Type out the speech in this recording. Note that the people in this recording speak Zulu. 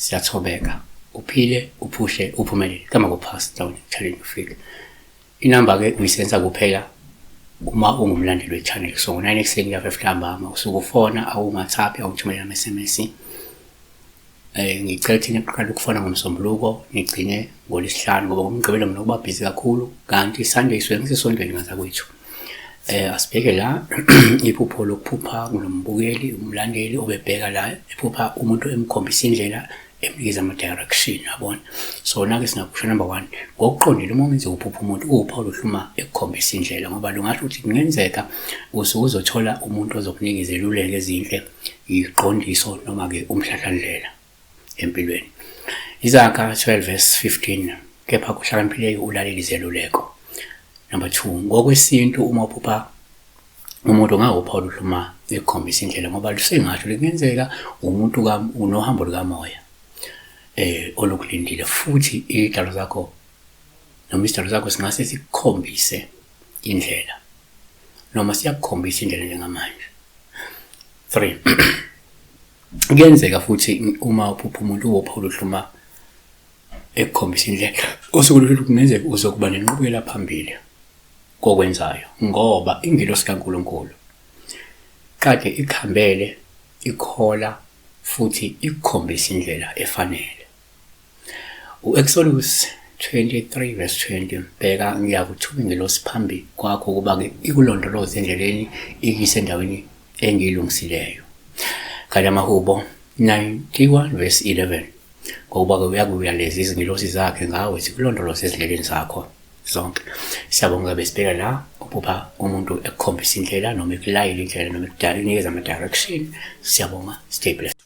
Siyathobeka. Uphile, uphushe, uphumelele. Kama kuphasa down challenge ufike. Inamba-ke uyisenza kuphela uma ungumlandeli we-channel. So ngo-9 ekuseni ka-5 ntambama usuke ufona, awungathaphi, awuthumela ama-SMS. Ngicela thina kuqala ukufona ngoMsombuluko, nigcine ngoLwesihlanu ngoba ngoMgqibelo mina kuba busy kakhulu, kanti Sunday suke ngisesontweni ngazakwethu. Asibheke la iphupho lokuphupha ngulombukeli, umlandeli obebheka la iphupha umuntu emkhombisa indlela emnikeza ama-direction, yabona. So nake sinakusho number 1, ngokuqondile uma wenza uphupha umuntu uwuphawu luhluma ekukhombisa indlela ngoba lungasho ukuthi kungenzeka usuke uzothola umuntu ozokunikeza iluleko ezinhle, iqondiso noma-ke umhlahlandlela empilweni. Izakha 12 verse 15, kepha kuhlakaniphile ulalele izeluleko. Number 2, ngokwesintu uma uphupha umuntu ungawuphawu luhluma ekukhombisa indlela ngoba lusengasho kungenzeka umuntu unohambo lukamoya olukulindile futhi izidalo zakho noma izidalo zakho singase sikukhombise indlela noma siyakukhombisa indlela njengamanje. 3, kuyenzeka futhi uma uphupha umuntu uwuphawu luhluma ekukhombisa indlela osuke kungenzeka uzokuba nenqubekela phambili kokwenzayo ngoba ingelosi kaNkulunkulu kade ikhambele ikhola futhi ikukhombisa indlela efanele. U-Exodus 23 verse 20, bheka ngiyakuthuma ingelosi phambi kwakho ukuba-ke ikulondoloze endleleni ikise endaweni engiyilungisileyo. Kanti amaHubo 91 verse 11, ngokuba-ke uyakuya lezi izingelosi zakhe ngawe zikulondoloze ezindleleni zakho zonke. Siyabonga besibheka la uphupha umuntu ekukhombisa indlela noma ekulayela indlela noma ekunikeza ama-direction. Siyabonga, stay blessed.